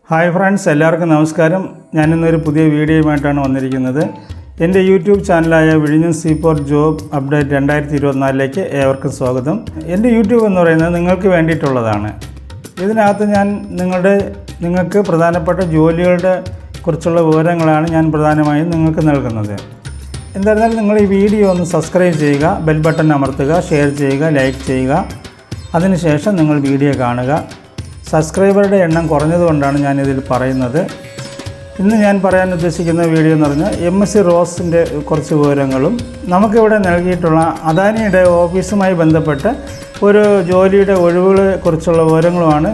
Hi friends, എല്ലാവർക്കും നമസ്കാരം. ഞാനിന്നൊരു പുതിയ വീഡിയോയുമായിട്ടാണ് വന്നിരിക്കുന്നത്. എൻ്റെ യൂട്യൂബ് ചാനലായ വിഴിഞ്ഞം സീപോർട്ട് ജോബ് അപ്ഡേറ്റ് 2024ലേക്ക് ഏവർക്കും സ്വാഗതം. എൻ്റെ യൂട്യൂബ് എന്ന് പറയുന്നത് നിങ്ങൾക്ക് വേണ്ടിയിട്ടുള്ളതാണ്. ഇതിനകത്ത് ഞാൻ നിങ്ങൾക്ക് പ്രധാനപ്പെട്ട ജോലികളുടെ കുറിച്ചുള്ള വിവരങ്ങളാണ് ഞാൻ പ്രധാനമായും നിങ്ങൾക്ക് നൽകുന്നത്. എന്തായിരുന്നാലും നിങ്ങൾ ഈ വീഡിയോ ഒന്ന് സബ്സ്ക്രൈബ് ചെയ്യുക, ബെൽ ബട്ടൺ അമർത്തുക, ഷെയർ ചെയ്യുക, ലൈക്ക് ചെയ്യുക. അതിനുശേഷം നിങ്ങൾ വീഡിയോ കാണുക. സബ്സ്ക്രൈബറുടെ എണ്ണം കുറഞ്ഞതുകൊണ്ടാണ് ഞാനിതിൽ പറയുന്നത്. ഇന്ന് ഞാൻ പറയാൻ ഉദ്ദേശിക്കുന്ന വീഡിയോ എന്ന് പറഞ്ഞാൽ MSc റോസിൻ്റെ കുറച്ച് വിവരങ്ങളും നമുക്കിവിടെ നൽകിയിട്ടുള്ള അദാനിയുടെ ഓഫീസുമായി ബന്ധപ്പെട്ട് ഒരു ജോലിയുടെ ഒഴിവുകളെ കുറിച്ചുള്ള വിവരങ്ങളുമാണ്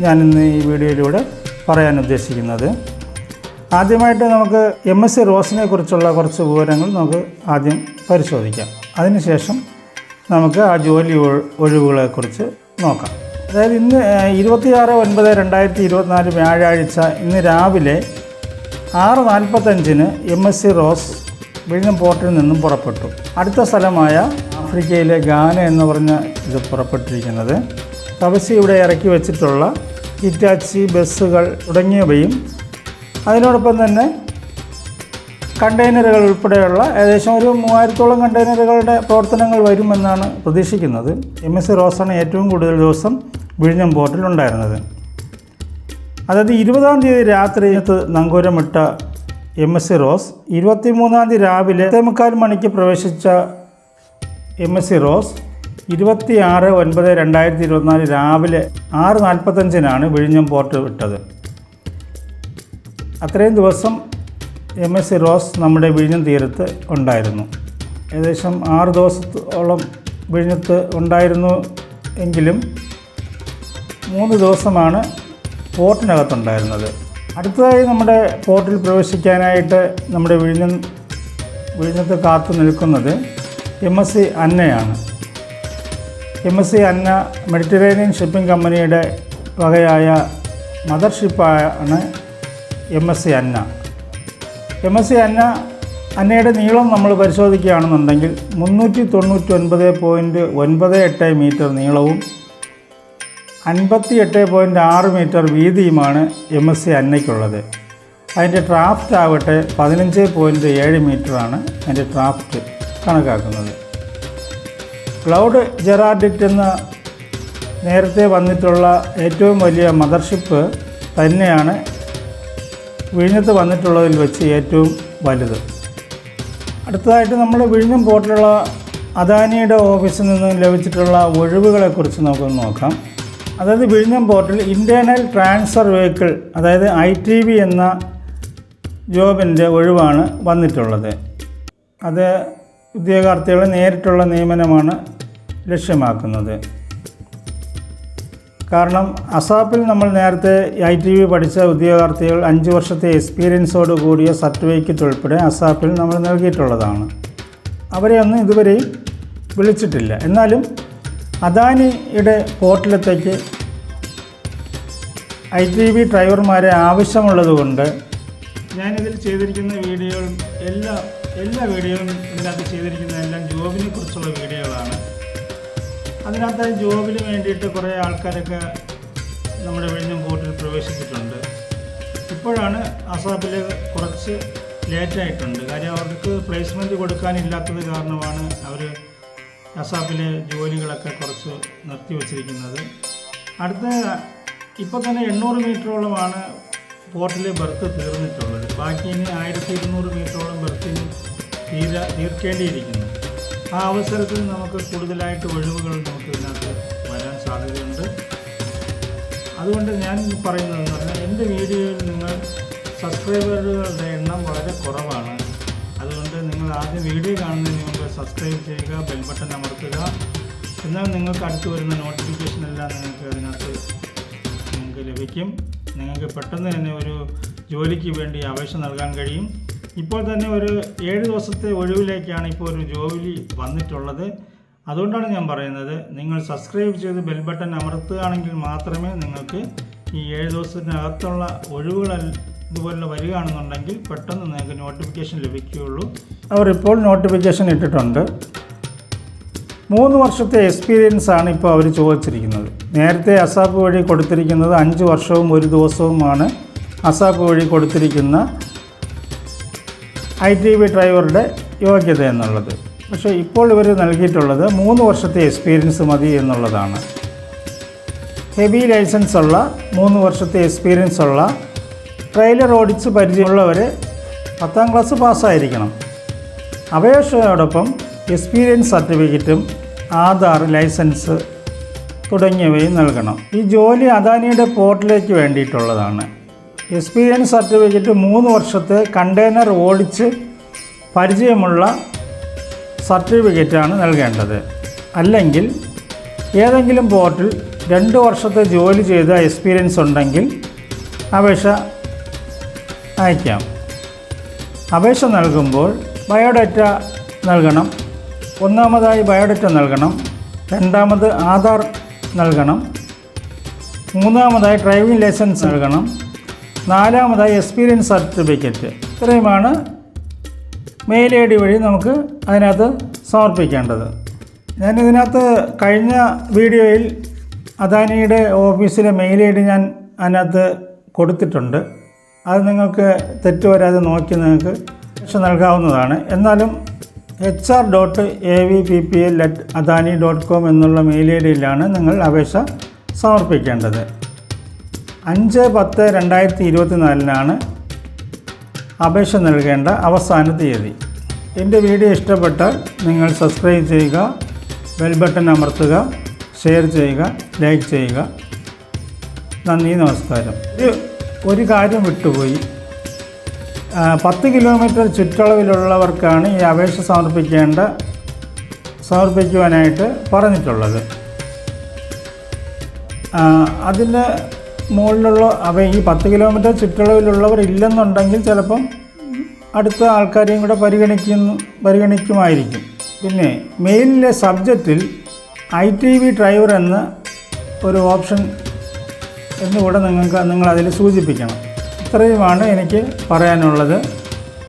ഞാനിന്ന് ഈ വീഡിയോയിലൂടെ പറയാൻ ഉദ്ദേശിക്കുന്നത്. ആദ്യമായിട്ട് നമുക്ക് MSc റോസിനെ കുറിച്ചുള്ള കുറച്ച് വിവരങ്ങൾ നമുക്ക് ആദ്യം പരിശോധിക്കാം. അതിനുശേഷം നമുക്ക് ആ ജോലി ഒഴിവുകളെക്കുറിച്ച് നോക്കാം. അതായത് ഇന്ന് 26/9/2024 വ്യാഴാഴ്ച ഇന്ന് രാവിലെ 6:45 MSc റോസ് വിഴിഞ്ഞം പോർട്ടിൽ നിന്നും പുറപ്പെട്ടു. അടുത്ത സ്ഥലമായ ആഫ്രിക്കയിലെ ഗാന എന്ന് പറഞ്ഞ ഇത് പുറപ്പെട്ടിരിക്കുന്നത് തപസി ഇവിടെ ഇറക്കി വെച്ചിട്ടുള്ള ഹിറ്റാച്ചി ബസ്സുകൾ തുടങ്ങിയവയും അതിനോടൊപ്പം തന്നെ കണ്ടെയ്നറുകൾ ഉൾപ്പെടെയുള്ള ഏകദേശം ഒരു 3000-ഓളം കണ്ടെയ്നറുകളുടെ പ്രവർത്തനങ്ങൾ വരുമെന്നാണ് പ്രതീക്ഷിക്കുന്നത്. MSc റോസാണ് ഏറ്റവും കൂടുതൽ ദിവസം വിഴിഞ്ഞം പോർട്ടിലുണ്ടായിരുന്നത്. അതായത് 20-ാം തീയതി രാത്രി നങ്കൂരമിട്ട MSc റോസ് 23-ാം തീയതി രാവിലെ 8:45 മണിക്ക് പ്രവേശിച്ച MSc റോസ് 26/9/2024 രാവിലെ 6:45-നാണ് വിഴിഞ്ഞം പോർട്ട് വിട്ടത്. അത്രയും ദിവസം MSc റോസ് നമ്മുടെ വിഴിഞ്ഞം തീരത്ത് ഉണ്ടായിരുന്നു. ഏകദേശം 6 ദിവസത്തോളം വിഴിഞ്ഞത്ത് ഉണ്ടായിരുന്നു എങ്കിലും 3 ദിവസമാണ് പോർട്ടിനകത്തുണ്ടായിരുന്നത്. അടുത്തതായി നമ്മുടെ പോർട്ടിൽ പ്രവേശിക്കാനായിട്ട് നമ്മുടെ വിഴിഞ്ഞത്ത് കാത്തു നിൽക്കുന്നത് MSc അന്നയാണ്. MSc അന്ന മെഡിറ്ററേനിയൻ ഷിപ്പിംഗ് കമ്പനിയുടെ വകയായ മദർഷിപ്പാണ് MSc അന്ന. MSc അന്നയുടെ നീളം നമ്മൾ പരിശോധിക്കുകയാണെന്നുണ്ടെങ്കിൽ 399.98 മീറ്റർ നീളവും 58.6 മീറ്റർ വീതിയുമാണ് MSc അന്നയ്ക്കുള്ളത്. അതിൻ്റെ ഡ്രാഫ്റ്റ് ആവട്ടെ 15.7 മീറ്ററാണ് അതിൻ്റെ ഡ്രാഫ്റ്റ് കണക്കാക്കുന്നത്. ക്ലൗഡ് ജെറാർഡിറ്റ് എന്ന നേരത്തെ വന്നിട്ടുള്ള ഏറ്റവും വലിയ മദർഷിപ്പ് തന്നെയാണ് വിഴിഞ്ഞത്ത് വന്നിട്ടുള്ളതിൽ വെച്ച് ഏറ്റവും വലുത്. അടുത്തതായിട്ട് നമ്മൾ വിഴിഞ്ഞം പോർട്ടിലുള്ള അദാനിയുടെ ഓഫീസിൽ നിന്ന് ലഭിച്ചിട്ടുള്ള ഒഴിവുകളെക്കുറിച്ച് നമുക്കൊന്ന് നോക്കാം. അതായത് വിഴിഞ്ഞം പോർട്ടിൽ ഇൻറ്റേർണൽ ട്രാൻസ്ഫർ വെഹിക്കിൾ അതായത് ITV എന്ന ജോബിൻ്റെ ഒഴിവാണ് വന്നിട്ടുള്ളത്. അത് ഉദ്യോഗാർത്ഥികളെ നേരിട്ടുള്ള നിയമനമാണ് ലക്ഷ്യമാക്കുന്നത്. കാരണം അസാപ്പിൽ നമ്മൾ നേരത്തെ ITV പഠിച്ച ഉദ്യോഗാർത്ഥികൾ 5 വർഷത്തെ എക്സ്പീരിയൻസോട് കൂടിയ സർട്ടിഫിക്കറ്റ് ഉൾപ്പെടെ അസാപ്പിൽ നമ്മൾ നൽകിയിട്ടുള്ളതാണ്. അവരെ ഒന്നും ഇതുവരെയും വിളിച്ചിട്ടില്ല. എന്നാലും അദാനിയുടെ പോർട്ടിലത്തേക്ക് ITV ഡ്രൈവർമാരെ ആവശ്യമുള്ളതുകൊണ്ട് ഞാനിതിൽ ചെയ്തിരിക്കുന്ന വീഡിയോകളും എല്ലാ വീഡിയോയും ഇതിനകത്ത് ചെയ്തിരിക്കുന്ന എല്ലാം ജോബിനെ കുറിച്ചുള്ള വീഡിയോകളാണ്. അതിനകത്ത് ജോബിന് വേണ്ടിയിട്ട് കുറേ ആൾക്കാരൊക്കെ നമ്മുടെ വിഴിഞ്ഞം പോർട്ടിൽ പ്രവേശിച്ചിട്ടുണ്ട്. ഇപ്പോഴാണ് അസാപ്പിൽ കുറച്ച് ലേറ്റായിട്ടുണ്ട്. കാര്യം അവർക്ക് പ്ലേസ്മെൻറ്റ് കൊടുക്കാനില്ലാത്തത് കാരണമാണ് അവർ അസാപ്പിലെ ജോലികളൊക്കെ കുറച്ച് നിർത്തിവച്ചിരിക്കുന്നത്. ഇപ്പോൾ തന്നെ 800 മീറ്ററോളമാണ് പോർട്ടിലെ ബർത്ത് തീർന്നിട്ടുള്ളത്. ബാക്കി ഇനി 1200 മീറ്ററോളം ബർത്തിന് തീർക്കേണ്ടിയിരിക്കുന്നു. ആ അവസരത്തിൽ നമുക്ക് കൂടുതലായിട്ട് ഒഴിവുകൾ നമുക്ക് ഇതിനകത്ത് വരാൻ സാധ്യതയുണ്ട്. അതുകൊണ്ട് ഞാൻ പറയുന്നതെന്ന് പറഞ്ഞാൽ എൻ്റെ വീഡിയോയിൽ നിങ്ങൾ സബ്സ്ക്രൈബറുകളുടെ എണ്ണം വളരെ കുറവാണ്. അതുകൊണ്ട് നിങ്ങൾ ആദ്യം വീഡിയോ കാണുന്നതിന് മുമ്പ് സബ്സ്ക്രൈബ് ചെയ്യുക, ബെൽ ബട്ടൺ അമർത്തുക. എന്നാൽ നിങ്ങൾക്ക് അടുത്ത് വരുന്ന നോട്ടിഫിക്കേഷൻ എല്ലാം നിങ്ങൾക്ക് അതിനകത്ത് നിങ്ങൾക്ക് ലഭിക്കും. നിങ്ങൾക്ക് പെട്ടെന്ന് തന്നെ ഒരു ജോലിക്ക് വേണ്ടി അപേക്ഷ നൽകാൻ കഴിയും. ഇപ്പോൾ തന്നെ ഒരു 7 ദിവസത്തെ ഒഴിവിലേക്കാണ് ഇപ്പോൾ ഒരു ജോലി വന്നിട്ടുള്ളത്. അതുകൊണ്ടാണ് ഞാൻ പറയുന്നത്, നിങ്ങൾ സബ്സ്ക്രൈബ് ചെയ്ത് ബെൽ ബട്ടൺ അമർത്തുകയാണെങ്കിൽ മാത്രമേ നിങ്ങൾക്ക് ഈ 7 ദിവസത്തിനകത്തുള്ള ഒഴിവുകൾ ഇതുപോലെ വരികയാണെന്നുണ്ടെങ്കിൽ പെട്ടെന്ന് നിങ്ങൾക്ക് നോട്ടിഫിക്കേഷൻ ലഭിക്കുകയുള്ളൂ. അവർ ഇപ്പോൾ നോട്ടിഫിക്കേഷൻ ഇട്ടിട്ടുണ്ട്. 3 വർഷത്തെ എക്സ്പീരിയൻസ് ആണ് ഇപ്പോൾ അവർ ചോദിച്ചിരിക്കുന്നത്. നേരത്തെ അസാപ്പ് വഴി കൊടുത്തിരിക്കുന്നത് 5 വർഷവും 1 ദിവസവുമാണ് അസാപ്പ് വഴി കൊടുത്തിരിക്കുന്ന ITV ഡ്രൈവറുടെ യോഗ്യത എന്നുള്ളത്. പക്ഷേ ഇപ്പോൾ ഇവർ നൽകിയിട്ടുള്ളത് 3 വർഷത്തെ എക്സ്പീരിയൻസ് മതി എന്നുള്ളതാണ്. ഹെവി ലൈസൻസ് ഉള്ള 3 വർഷത്തെ എക്സ്പീരിയൻസ് ഉള്ള ട്രെയിലർ ഓടിച്ച് പരിചയമുള്ളവർ 10ാം ക്ലാസ് പാസ്സായിരിക്കണം. അപേക്ഷയോടൊപ്പം എക്സ്പീരിയൻസ് സർട്ടിഫിക്കറ്റും ആധാർ, ലൈസൻസ് തുടങ്ങിയവയും നൽകണം. ഈ ജോലി അദാനിയുടെ പോർട്ടിലേക്ക് വേണ്ടിയിട്ടുള്ളതാണ്. എക്സ്പീരിയൻസ് സർട്ടിഫിക്കറ്റ് 3 വർഷത്തെ കണ്ടെയ്നർ ഓടിച്ച് പരിചയമുള്ള സർട്ടിഫിക്കറ്റാണ് നൽകേണ്ടത്. അല്ലെങ്കിൽ ഏതെങ്കിലും പോർട്ടിൽ 2 വർഷത്തെ ജോലി ചെയ്ത എക്സ്പീരിയൻസ് ഉണ്ടെങ്കിൽ അപേക്ഷ അയക്കാം. അപേക്ഷ നൽകുമ്പോൾ ബയോഡാറ്റ നൽകണം. ഒന്നാമതായി ബയോഡാറ്റ നൽകണം, രണ്ടാമത് ആധാർ നൽകണം, മൂന്നാമതായി ഡ്രൈവിംഗ് ലൈസൻസ് നൽകണം, നാലാമതായി എക്സ്പീരിയൻസ് സർട്ടിഫിക്കറ്റ്. ഇത്രയുമാണ് മെയിൽ ID വഴി നമുക്ക് അതിനകത്ത് സമർപ്പിക്കേണ്ടത്. ഞാനിതിനകത്ത് കഴിഞ്ഞ വീഡിയോയിൽ അദാനിയുടെ ഓഫീസിലെ മെയിൽ ID ഞാൻ അതിനകത്ത് കൊടുത്തിട്ടുണ്ട്. അത് നിങ്ങൾക്ക് തെറ്റ് വരാതെ നോക്കി നിങ്ങൾക്ക് അപേക്ഷ നൽകാവുന്നതാണ്. എന്നാലും hr.avppl@adani.com എന്നുള്ള മെയിൽ IDയിലാണ് നിങ്ങൾ അപേക്ഷ സമർപ്പിക്കേണ്ടത്. 5/10/2024 അപേക്ഷ നൽകേണ്ട അവസാന തീയതി. എൻ്റെ വീഡിയോ ഇഷ്ടപ്പെട്ടാൽ നിങ്ങൾ സബ്സ്ക്രൈബ് ചെയ്യുക, ബെൽ ബട്ടൺ അമർത്തുക, ഷെയർ ചെയ്യുക, ലൈക്ക് ചെയ്യുക. നന്ദി, നമസ്കാരം. ഒരു കാര്യം വിട്ടുപോയി. 10 കിലോമീറ്റർ ചുറ്റളവിലുള്ളവർക്കാണ് ഈ അപേക്ഷ സമർപ്പിക്കുവാനായിട്ട് പറഞ്ഞിട്ടുള്ളത്. അതിൻ്റെ മുകളിലുള്ള ഈ 10 കിലോമീറ്റർ ചുറ്റളവിലുള്ളവർ ഇല്ലെന്നുണ്ടെങ്കിൽ ചിലപ്പം അടുത്ത ആൾക്കാരെയും കൂടെ പരിഗണിക്കുമായിരിക്കും. പിന്നെ മെയിലിലെ സബ്ജക്റ്റിൽ ITV ഡ്രൈവർ എന്ന ഒരു ഓപ്ഷൻ എന്നുകൂടെ നിങ്ങളതിൽ സൂചിപ്പിക്കണം. ഇത്രയുമാണ് എനിക്ക് പറയാനുള്ളത്.